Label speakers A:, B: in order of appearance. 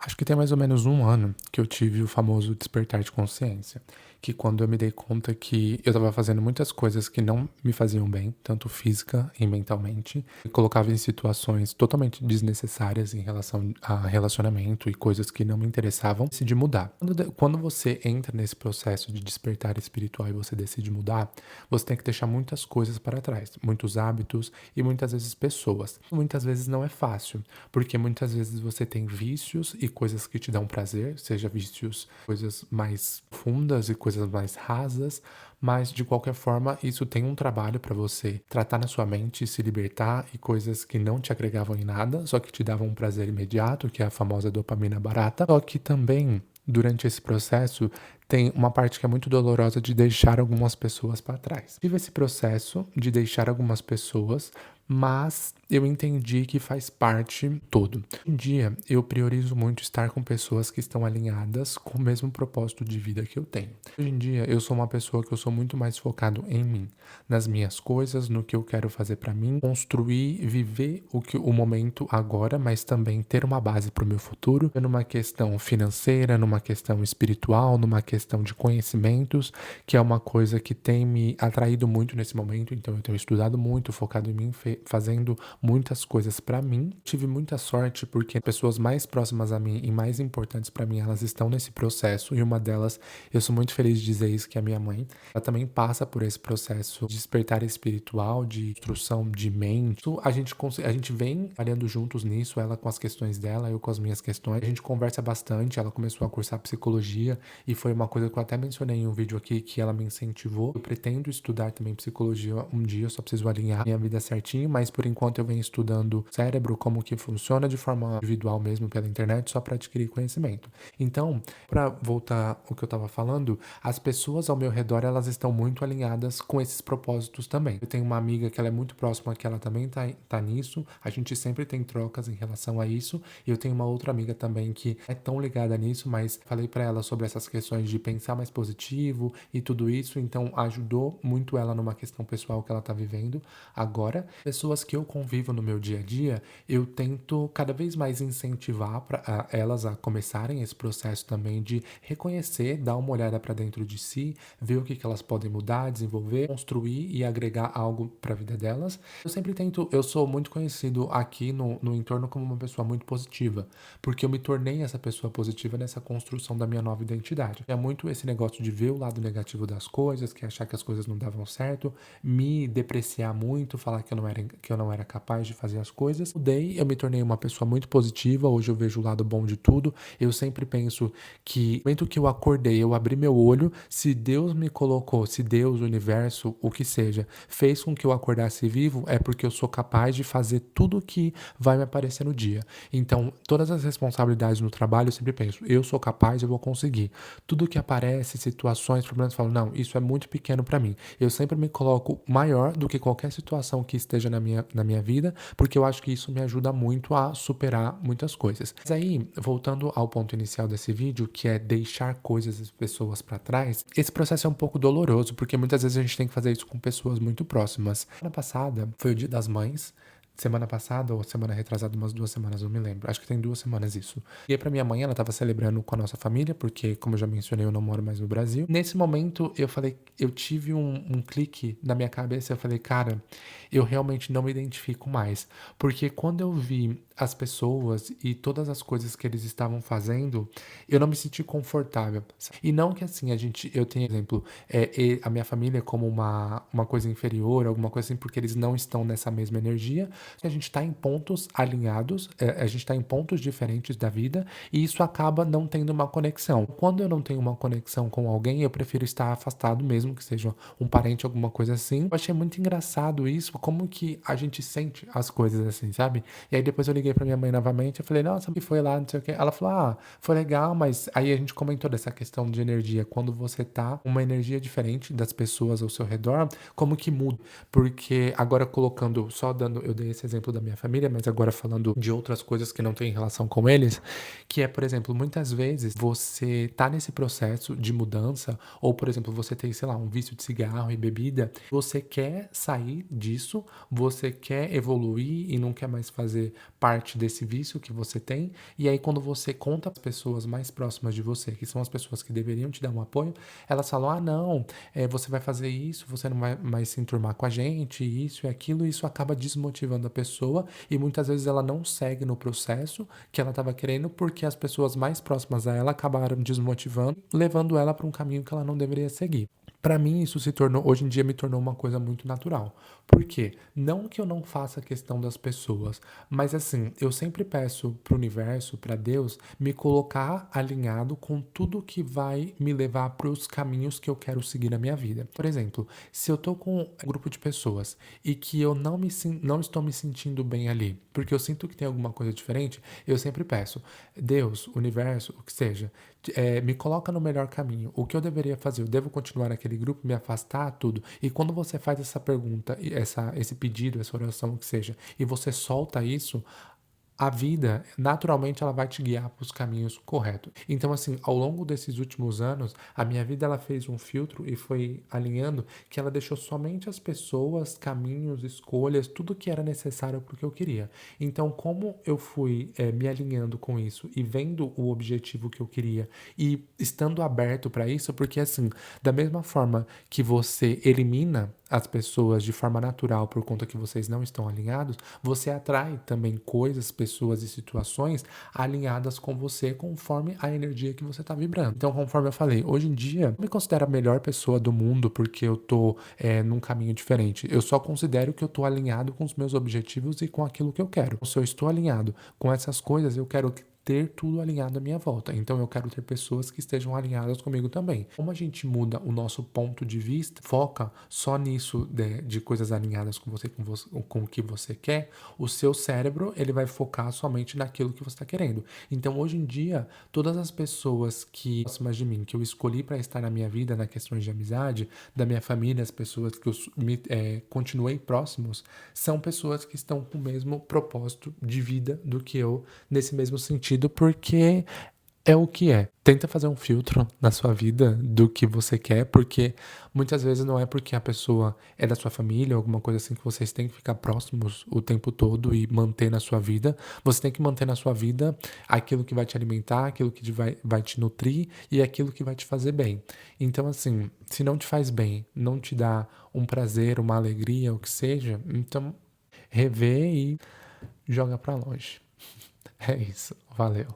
A: Acho que tem mais ou menos um ano que eu tive o famoso despertar de consciência, que quando eu me dei conta que eu estava fazendo muitas coisas que não me faziam bem, tanto física e mentalmente, me colocava em situações totalmente desnecessárias em relação a relacionamento e coisas que não me interessavam, decidi mudar. Quando você entra nesse processo de despertar espiritual e você decide mudar, você tem que deixar muitas coisas para trás, muitos hábitos e muitas vezes pessoas. Muitas vezes não é fácil, porque muitas vezes você tem vícios e coisas que te dão prazer, seja vícios, coisas mais fundas e coisas mais rasas, mas de qualquer forma isso tem um trabalho para você tratar na sua mente, se libertar e coisas que não te agregavam em nada, só que te davam um prazer imediato, que é a famosa dopamina barata. Só que também durante esse processo tem uma parte que é muito dolorosa de deixar algumas pessoas para trás. Tive esse processo de deixar algumas pessoas, mas eu entendi que faz parte todo. Hoje em dia, eu priorizo muito estar com pessoas que estão alinhadas com o mesmo propósito de vida que eu tenho. Hoje em dia, eu sou uma pessoa que eu sou muito mais focado em mim, nas minhas coisas, no que eu quero fazer para mim, construir, viver o momento agora, mas também ter uma base para o meu futuro, numa questão financeira, numa questão espiritual, numa questão de conhecimentos, que é uma coisa que tem me atraído muito nesse momento. Então, eu tenho estudado muito, focado em mim, fazendo muitas coisas para mim. Tive muita sorte porque pessoas mais próximas a mim e mais importantes para mim, elas estão nesse processo, e uma delas, eu sou muito feliz de dizer isso, que é a minha mãe. Ela também passa por esse processo de despertar espiritual, de instrução de mente. A gente vem trabalhando juntos nisso, ela com as questões dela, eu com as minhas questões. A gente conversa bastante, ela começou a cursar psicologia e foi uma coisa que eu até mencionei em um vídeo aqui, que ela me incentivou. Eu pretendo estudar também psicologia um dia, eu só preciso alinhar minha vida certinho, mas por enquanto eu venho estudando cérebro, como que funciona de forma individual mesmo pela internet, só para adquirir conhecimento. Então, para voltar ao que eu estava falando, as pessoas ao meu redor, elas estão muito alinhadas com esses propósitos também. Eu tenho uma amiga que ela é muito próxima, que ela também tá nisso, a gente sempre tem trocas em relação a isso, e eu tenho uma outra amiga também que é tão ligada nisso, mas falei para ela sobre essas questões de pensar mais positivo e tudo isso, então ajudou muito ela numa questão pessoal que ela tá vivendo agora. Pessoas que eu convivo no meu dia a dia, eu tento cada vez mais incentivar para elas a começarem esse processo também de reconhecer, dar uma olhada para dentro de si, ver o que que elas podem mudar, desenvolver, construir e agregar algo para a vida delas. Eu sempre tento, eu sou muito conhecido aqui no entorno como uma pessoa muito positiva, porque eu me tornei essa pessoa positiva nessa construção da minha nova identidade. É muito esse negócio de ver o lado negativo das coisas, que é achar que as coisas não davam certo, me depreciar muito, falar que eu não era capaz de fazer as coisas. Mudei, eu me tornei uma pessoa muito positiva, hoje eu vejo o lado bom de tudo. Eu sempre penso que no momento que eu acordei, eu abri meu olho, se Deus me colocou, se Deus, o universo, o que seja, fez com que eu acordasse vivo, é porque eu sou capaz de fazer tudo que vai me aparecer no dia. Então, todas as responsabilidades no trabalho, eu sempre penso, eu sou capaz, eu vou conseguir. Tudo que aparece, situações, problemas, eu falo, não, isso é muito pequeno para mim. Eu sempre me coloco maior do que qualquer situação que esteja na minha vida, porque eu acho que isso me ajuda muito a superar muitas coisas. Mas aí, voltando ao ponto inicial desse vídeo, que é deixar coisas e pessoas para trás, esse processo é um pouco doloroso, porque muitas vezes a gente tem que fazer isso com pessoas muito próximas. Semana passada foi o Dia das Mães. Semana passada ou semana retrasada, umas 2 semanas, não me lembro. Acho que tem 2 semanas isso. E aí pra minha mãe, ela tava celebrando com a nossa família, porque, como eu já mencionei, eu não moro mais no Brasil. Nesse momento, eu falei, eu tive um clique na minha cabeça, eu falei, cara, eu realmente não me identifico mais. Porque quando eu vi as pessoas e todas as coisas que eles estavam fazendo, eu não me senti confortável. E não que assim, eu tenho exemplo, a minha família como uma coisa inferior, alguma coisa assim, porque eles não estão nessa mesma energia, a gente está em pontos alinhados, a gente está em pontos diferentes da vida, e isso acaba não tendo uma conexão. Quando eu não tenho uma conexão com alguém, eu prefiro estar afastado, mesmo que seja um parente, alguma coisa assim. Eu achei muito engraçado isso, como que a gente sente as coisas assim, sabe? E aí depois eu liguei pra minha mãe novamente, eu falei, nossa, o que foi lá, não sei o quê. Ela falou, ah, foi legal, mas aí a gente comentou dessa questão de energia. Quando você tá uma energia diferente das pessoas ao seu redor, como que muda? Porque agora colocando, só dando, eu dei esse exemplo da minha família, mas agora falando de outras coisas que não têm relação com eles, que é, por exemplo, muitas vezes você tá nesse processo de mudança, ou, por exemplo, você tem, sei lá, um vício de cigarro e bebida, você quer sair disso, você quer evoluir e não quer mais fazer parte parte desse vício que você tem, e aí quando você conta para as pessoas mais próximas de você, que são as pessoas que deveriam te dar um apoio, elas falam: ah, não, você vai fazer isso, você não vai mais se enturmar com a gente, isso e aquilo, e isso acaba desmotivando a pessoa, e muitas vezes ela não segue no processo que ela estava querendo, porque as pessoas mais próximas a ela acabaram desmotivando, levando ela para um caminho que ela não deveria seguir. Para mim, isso se tornou, hoje em dia, me tornou uma coisa muito natural. Por quê? Não que eu não faça questão das pessoas, mas assim, eu sempre peço pro universo, para Deus, me colocar alinhado com tudo que vai me levar para os caminhos que eu quero seguir na minha vida. Por exemplo, se eu tô com um grupo de pessoas e que eu não estou me sentindo bem ali, porque eu sinto que tem alguma coisa diferente, eu sempre peço: Deus, universo, o que seja, me coloca no melhor caminho. O que eu deveria fazer? Eu devo continuar naquele grupo, me afastar, tudo? E quando você faz essa pergunta, esse pedido, essa oração, o que seja, e você solta isso, a vida, naturalmente, ela vai te guiar para os caminhos corretos. Então, assim, ao longo desses últimos anos, a minha vida ela fez um filtro e foi alinhando que ela deixou somente as pessoas, caminhos, escolhas, tudo que era necessário para o que eu queria. Então, como eu fui me alinhando com isso e vendo o objetivo que eu queria e estando aberto para isso, porque assim, da mesma forma que você elimina as pessoas de forma natural por conta que vocês não estão alinhados, você atrai também coisas, pessoas e situações alinhadas com você conforme a energia que você está vibrando. Então, conforme eu falei, hoje em dia, eu me considero a melhor pessoa do mundo porque eu tô num caminho diferente. Eu só considero que eu tô alinhado com os meus objetivos e com aquilo que eu quero. Se eu estou alinhado com essas coisas, eu quero ter tudo alinhado à minha volta. Então eu quero ter pessoas que estejam alinhadas comigo também. Como a gente muda o nosso ponto de vista, foca só nisso de coisas alinhadas com o que você quer, o seu cérebro ele vai focar somente naquilo que você está querendo. Então hoje em dia, todas as pessoas que próximas de mim, que eu escolhi para estar na minha vida, na questões de amizade, da minha família, as pessoas que eu continuei próximos, são pessoas que estão com o mesmo propósito de vida do que eu, nesse mesmo sentido, porque é o que é. Tenta fazer um filtro na sua vida do que você quer, porque muitas vezes não é porque a pessoa é da sua família, alguma coisa assim, que vocês têm que ficar próximos o tempo todo e manter na sua vida. Você tem que manter na sua vida aquilo que vai te alimentar, aquilo que vai te nutrir e aquilo que vai te fazer bem. Então, assim, se não te faz bem, não te dá um prazer, uma alegria, o que seja, então revê e joga pra longe. É isso. Valeu.